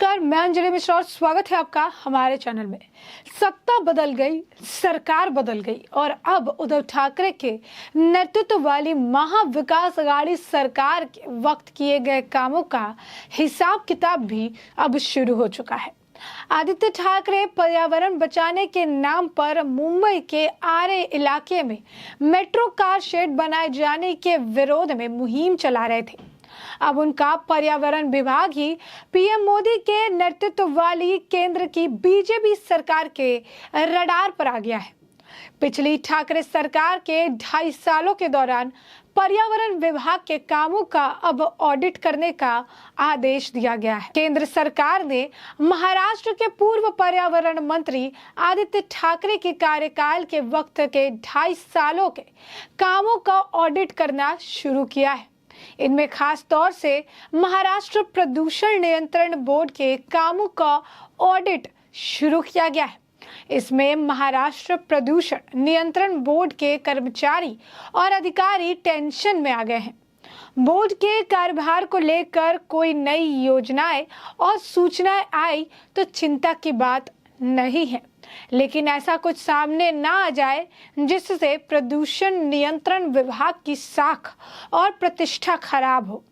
नमस्कार, मैं अंजलि मिश्रा और स्वागत है आपका हमारे चैनल में। सत्ता बदल गई, सरकार बदल गई और अब उद्धव ठाकरे के नेतृत्व वाली महाविकास अघाड़ी सरकार के वक्त किए गए कामों का हिसाब किताब भी अब शुरू हो चुका है। आदित्य ठाकरे पर्यावरण बचाने के नाम पर मुंबई के आरे इलाके में मेट्रो कार शेड बनाए जाने के विरोध में मुहिम चला रहे थे। अब उनका पर्यावरण विभाग ही पीएम मोदी के नेतृत्व वाली केंद्र की बीजेपी सरकार के रडार पर आ गया है। पिछली ठाकरे सरकार के 2.5 सालों के दौरान पर्यावरण विभाग के कामों का अब ऑडिट करने का आदेश दिया गया है। केंद्र सरकार ने महाराष्ट्र के पूर्व पर्यावरण मंत्री आदित्य ठाकरे के कार्यकाल के वक्त के 2.5 सालों के कामों का ऑडिट करना शुरू किया है। इनमें खास तौर से महाराष्ट्र प्रदूषण नियंत्रण बोर्ड के कामों का ऑडिट शुरू किया गया है। इसमें महाराष्ट्र प्रदूषण नियंत्रण बोर्ड के कर्मचारी और अधिकारी टेंशन में आ गए हैं। बोर्ड के कार्यभार को लेकर कोई नई योजनाएं और सूचनाएं आई तो चिंता की बात नहीं है, लेकिन ऐसा कुछ सामने ना आ जाए जिससे प्रदूषण नियंत्रण विभाग की साख और प्रतिष्ठा खराब हो।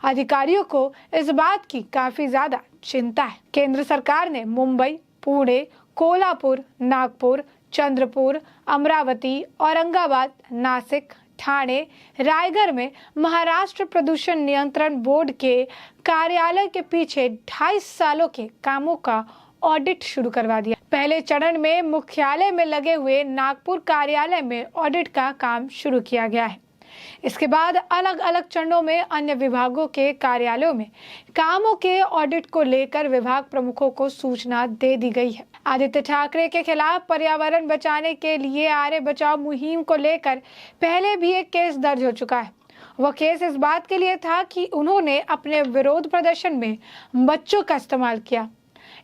अधिकारियों को इस बात की काफी ज्यादा चिंता है। केंद्र सरकार ने मुंबई, पुणे, कोल्हापुर, नागपुर, चंद्रपुर, अमरावती, औरंगाबाद, नासिक, ठाणे, रायगढ़ में महाराष्ट्र प्रदूषण नियंत्रण बोर्ड के कार्यालय के पीछे 2.5 सालों के कामों का ऑडिट शुरू करवा दिया। पहले चरण में मुख्यालय में लगे हुए नागपुर कार्यालय में ऑडिट का काम शुरू किया गया है। इसके बाद अलग अलग चरणों में अन्य विभागों के कार्यालयों में कामों के ऑडिट को लेकर विभाग प्रमुखों को सूचना दे दी गई है। आदित्य ठाकरे के खिलाफ पर्यावरण बचाने के लिए आरे बचाओ मुहिम को लेकर पहले भी एक केस दर्ज हो चुका है। वह केस इस बात के लिए था कि उन्होंने अपने विरोध प्रदर्शन में बच्चों का इस्तेमाल किया।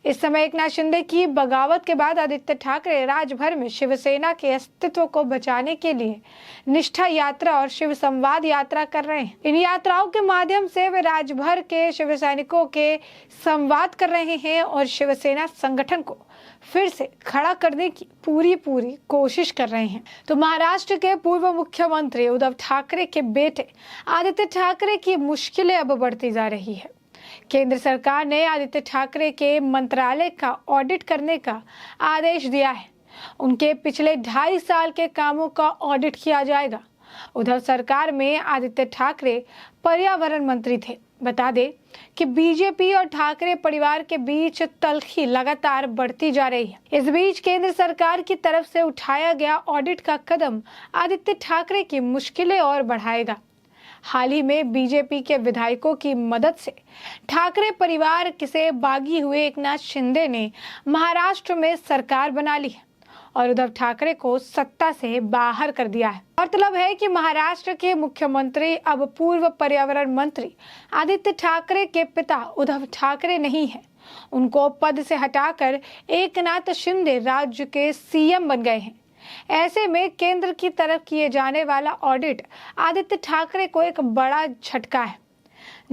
इस समय एकनाथ शिंदे की बगावत के बाद आदित्य ठाकरे राज्यभर में शिवसेना के अस्तित्व को बचाने के लिए निष्ठा यात्रा और शिव संवाद यात्रा कर रहे हैं। इन यात्राओं के माध्यम से वे राज्यभर के शिव सैनिकों के संवाद कर रहे हैं और शिवसेना संगठन को फिर से खड़ा करने की पूरी कोशिश कर रहे हैं। तो महाराष्ट्र के पूर्व मुख्यमंत्री उद्धव ठाकरे के बेटे आदित्य ठाकरे की मुश्किलें अब बढ़ती जा रही है। केंद्र सरकार ने आदित्य ठाकरे के मंत्रालय का ऑडिट करने का आदेश दिया है। उनके पिछले 2.5 साल के कामों का ऑडिट किया जाएगा। उद्धव सरकार में आदित्य ठाकरे पर्यावरण मंत्री थे। बता दें कि बीजेपी और ठाकरे परिवार के बीच तल्खी लगातार बढ़ती जा रही है। इस बीच केंद्र सरकार की तरफ से उठाया गया ऑडिट का कदम आदित्य ठाकरे की मुश्किलें और बढ़ाएगा। हाल ही में बीजेपी के विधायकों की मदद से ठाकरे परिवार से बागी हुए एकनाथ शिंदे ने महाराष्ट्र में सरकार बना ली है और उद्धव ठाकरे को सत्ता से बाहर कर दिया है। गौरतलब है कि महाराष्ट्र के मुख्यमंत्री अब पूर्व पर्यावरण मंत्री आदित्य ठाकरे के पिता उद्धव ठाकरे नहीं है। उनको पद से हटाकर एकनाथ शिंदे राज्य के सीएम बन गए हैं। ऐसे में केंद्र की तरफ किए जाने वाला ऑडिट आदित्य ठाकरे को एक बड़ा झटका है।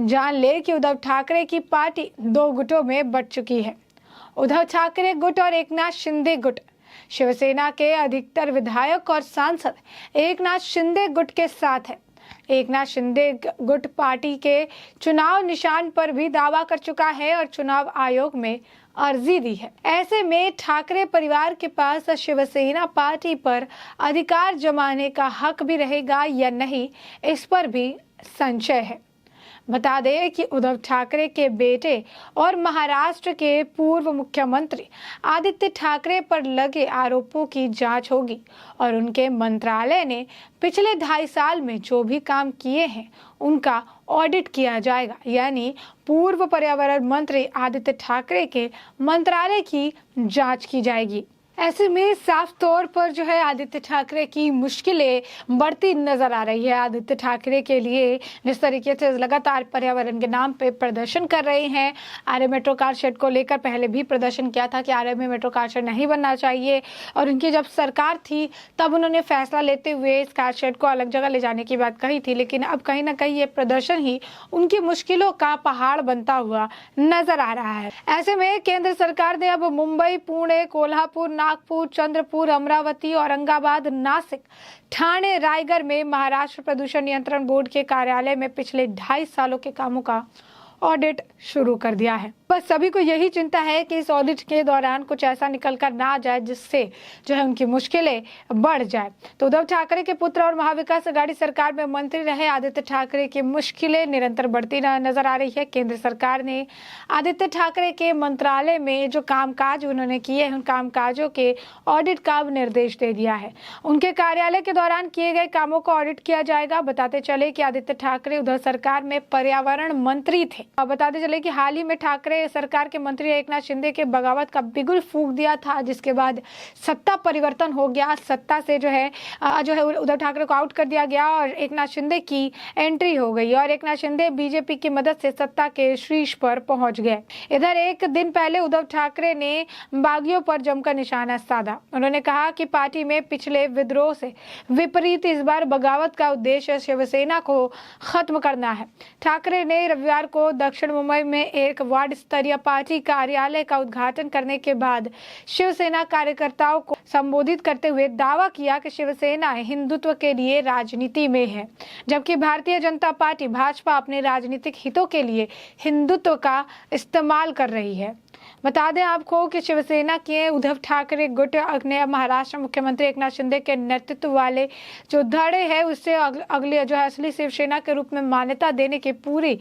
जान ले कि उद्धव ठाकरे की पार्टी 2 गुटों में बंट चुकी है। उद्धव ठाकरे गुट और एकनाथ शिंदे गुट। शिवसेना के अधिकतर विधायक और सांसद एकनाथ शिंदे गुट के साथ है। एकनाथ शिंदे गुट पार्टी के चुनाव निशान पर भी दावा कर चुका है और चुनाव आयोग में अर्जी दी है। ऐसे में ठाकरे परिवार के पास शिवसेना पार्टी पर अधिकार जमाने का हक भी रहेगा या नहीं, इस पर भी संशय है। बता दें कि उद्धव ठाकरे के बेटे और महाराष्ट्र के पूर्व मुख्यमंत्री आदित्य ठाकरे पर लगे आरोपों की जांच होगी और उनके मंत्रालय ने पिछले 2.5 साल में जो भी काम किए हैं उनका ऑडिट किया जाएगा। यानी पूर्व पर्यावरण मंत्री आदित्य ठाकरे के मंत्रालय की जांच की जाएगी। ऐसे में साफ तौर पर जो है आदित्य ठाकरे की मुश्किलें बढ़ती नजर आ रही है। आदित्य ठाकरे के लिए जिस तरीके से लगातार पर्यावरण के नाम पे प्रदर्शन कर रहे हैं, आरए मेट्रो कार शेड को लेकर पहले भी प्रदर्शन किया था कि आरए में मेट्रो कार शेड नहीं बनना चाहिए, और उनकी जब सरकार थी तब उन्होंने फैसला लेते हुए इस कार शेड को अलग जगह ले जाने की बात कही थी। लेकिन अब कहीं ना कहीं ये प्रदर्शन ही उनकी मुश्किलों का पहाड़ बनता हुआ नजर आ रहा है। ऐसे में केंद्र सरकार ने अब मुंबई, पुणे, कोल्हापुर, नागपुर, चंद्रपुर, अमरावती, औरंगाबाद, नासिक, ठाणे, रायगढ़ में महाराष्ट्र प्रदूषण नियंत्रण बोर्ड के कार्यालय में पिछले 2.5 सालों के कामों का ऑडिट शुरू कर दिया है। बस सभी को यही चिंता है कि इस ऑडिट के दौरान कुछ ऐसा निकल कर ना आ जाए जिससे जो है उनकी मुश्किलें बढ़ जाए। तो उद्धव ठाकरे के पुत्र और महाविकास अघाड़ी सरकार में मंत्री रहे आदित्य ठाकरे की मुश्किलें निरंतर बढ़ती नजर आ रही है। केंद्र सरकार ने आदित्य ठाकरे के मंत्रालय में जो कामकाज उन्होंने किए हैं, उन कामकाजों के ऑडिट का निर्देश दे दिया है। उनके कार्यालय के दौरान किए गए कामों को ऑडिट किया जाएगा। बताते चले कि आदित्य ठाकरे उद्धव सरकार में पर्यावरण मंत्री थे। बताते चले कि हाल ही में ठाकरे सरकार के मंत्री एकनाथ शिंदे के बगावत का बिगुल फूंक दिया था, जिसके बाद सत्ता परिवर्तन हो गया। सत्ता से जो है उद्धव ठाकरे को आउट कर दिया गया और एकनाथ शिंदे की एंट्री हो गई और एकनाथ शिंदे बीजेपी की मदद से सत्ता के शीर्ष पर पहुंच गए। इधर एक दिन पहले उद्धव ठाकरे ने बागियों पर जमकर निशाना साधा। उन्होंने कहा कि पार्टी में पिछले विद्रोह से विपरीत इस बार बगावत का उद्देश्य शिवसेना को खत्म करना है। ठाकरे ने रविवार को दक्षिण मुंबई में एक वार्ड स्तरीय पार्टी कार्यालय का उद्घाटन करने के बाद शिवसेना कार्यकर्ताओं को संबोधित करते हुए दावा किया कि शिवसेना हिंदुत्व के लिए राजनीति में है, जबकि भारतीय जनता पार्टी भाजपा अपने राजनीतिक हितों के लिए हिंदुत्व का इस्तेमाल कर रही है। बता दें आपको कि शिवसेना के उद्धव ठाकरे गुट ने महाराष्ट्र मुख्यमंत्री एकनाथ शिंदे के नेतृत्व वाले जो धड़े है उससे अगले जो है असली शिवसेना के रूप में मान्यता देने की पूरी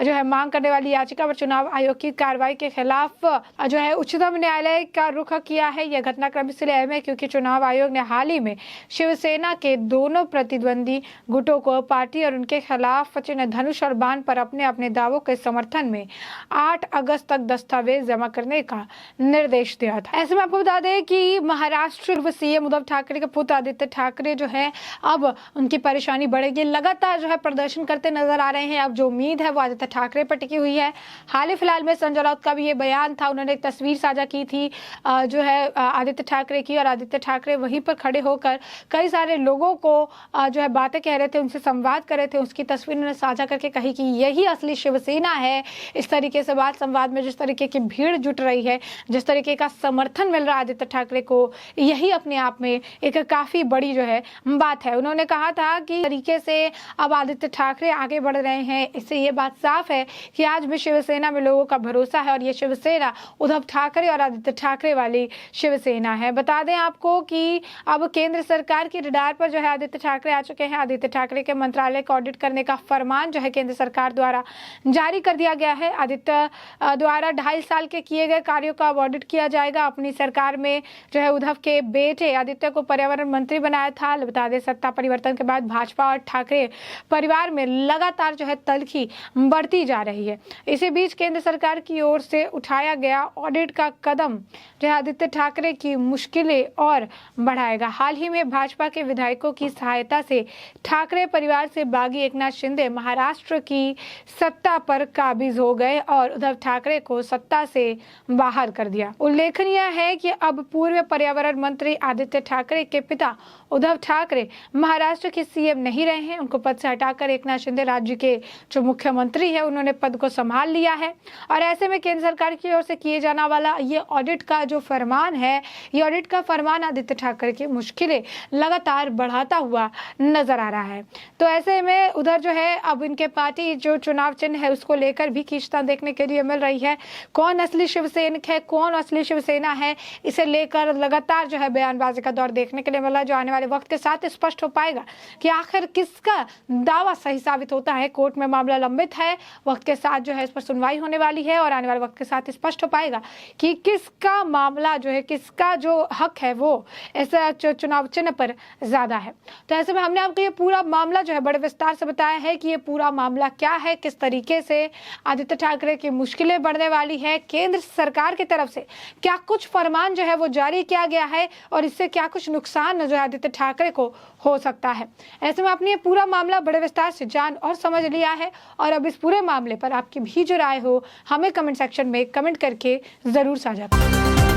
जो है मांग करने वाली याचिका पर चुनाव आयोग की कार्रवाई के खिलाफ जो है उच्चतम न्यायालय का रुख किया है। यह घटनाक्रम इसलिए अहम है क्योंकि चुनाव आयोग ने हाल ही में शिवसेना के दोनों प्रतिद्वंदी गुटों को पार्टी और उनके खिलाफ चिन्ह धनुष और बाण पर अपने अपने दावों के समर्थन में 8 अगस्त तक दस्तावेज जमा करने का निर्देश दिया था। ऐसे में आपको बता दें कि महाराष्ट्र सीएम उद्धव ठाकरे के पुत्र आदित्य ठाकरे जो है अब उनकी परेशानी बढ़ेगी। लगातार जो है प्रदर्शन करते नजर आ रहे हैं। अब जो उम्मीद है वो आदित्य ठाकरे पर टिकी हुई है। हाल ही फिलहाल में संजय राउत का भी ये बयान था, उन्होंने एक तस्वीर साझा की थी जो है आदित्य ठाकरे की, और आदित्य ठाकरे वहीं पर खड़े होकर कई सारे लोगों को जो है बातें कह रहे थे, उनसे संवाद कर रहे थे। उसकी तस्वीर उन्होंने साझा करके कही कि यही असली शिवसेना है। इस तरीके से बात संवाद में जिस तरीके की भीड़ जुट रही है, जिस तरीके का समर्थन मिल रहा है आदित्य ठाकरे को, यही अपने आप में एक काफी बड़ी जो है बात है। उन्होंने कहा था कि तरीके से अब आदित्य ठाकरे आगे बढ़ रहे हैं, इससे ये बात साफ है कि आज भी शिवसेना में लोगों का भरोसा है और ये शिवसेना उद्धव ठाकरे और आदित्य ठाकरे वाली शिवसेना है। बता दें आपको कि अब केंद्र सरकार की रडार पर जो है आदित्य ठाकरे आ चुके हैं। आदित्य ठाकरे के मंत्रालय को ऑडिट करने का फरमान जो है केंद्र सरकार द्वारा जारी कर दिया गया है। आदित्य द्वारा 2.5 साल के किए गए कार्यों का ऑडिट किया जाएगा। अपनी सरकार में जो है उद्धव के बेटे आदित्य को पर्यावरण मंत्री बनाया था। बता दें सत्ता परिवर्तन के बाद भाजपा और ठाकरे परिवार में लगातार जो है तल्खी बढ़ती जा रही है। इसी बीच केंद्र सरकार की ओर से उठाया गया ऑडिट का कदम जो है आदित्य ठाकरे की मुश्किलें और बढ़ाएगा। हाल ही में भाजपा के विधायकों की सहायता से ठाकरे परिवार से बागी एकनाथ शिंदे महाराष्ट्र की सत्ता पर काबिज हो गए और उद्धव ठाकरे को सत्ता से बाहर कर दिया। उल्लेखनीय है कि अब पूर्व पर्यावरण मंत्री आदित्य ठाकरे के पिता उद्धव ठाकरे महाराष्ट्र के सीएम नहीं रहे हैं। उनको पद से हटाकर एकनाथ शिंदे राज्य के जो मुख्यमंत्री है उन्होंने पद को संभाल लिया है। और ऐसे में केंद्र सरकार की ओर से किए जाने वाला ये ऑडिट का जो फरमान है, ये ऑडिट का फरमान आदित्य ठाकरे की मुश्किलें लगातार बढ़ाता हुआ नजर आ रहा है। तो ऐसे में उधर जो है अब इनके पार्टी जो चुनाव चिन्ह है उसको लेकर भी खींचतान देखने के लिए मिल रही है। कौन असली शिवसैनिक है, कौन असली शिवसेना है, इसे लेकर लगातार जो है बयानबाजी का दौर देखने के लिए मिला, जो आने वाले वक्त के साथ स्पष्ट हो पाएगा कि आखिर किसका दावा सही साबित होता है। कोर्ट में मामला लंबित है, वक्त के साथ जो है इस पर सुनवाई होने वाली है और आने वाले वक्त के साथ स्पष्ट हो पाएगा कि किसका मामला जो है, किसका जो हक है वो ऐसा चुनाव चिन्ह पर ज्यादा है। तो ऐसे में हमने आपको ये पूरा मामला जो है बड़े विस्तार से बताया है कि ये पूरा मामला क्या है, किस तरीके से आदित्य ठाकरे की मुश्किलें बढ़ने वाली है, केंद्र सरकार की तरफ से क्या कुछ फरमान जो है वो जारी किया गया है और इससे क्या कुछ नुकसान जो है आदित्य ठाकरे को हो सकता है। ऐसे में आपने ये पूरा मामला बड़े विस्तार से जान और समझ लिया है और अब इस पूरे मामले पर आपकी भी जो राय हो हमें कमेंट सेक्शन में कमेंट करके जरूर साझा करें।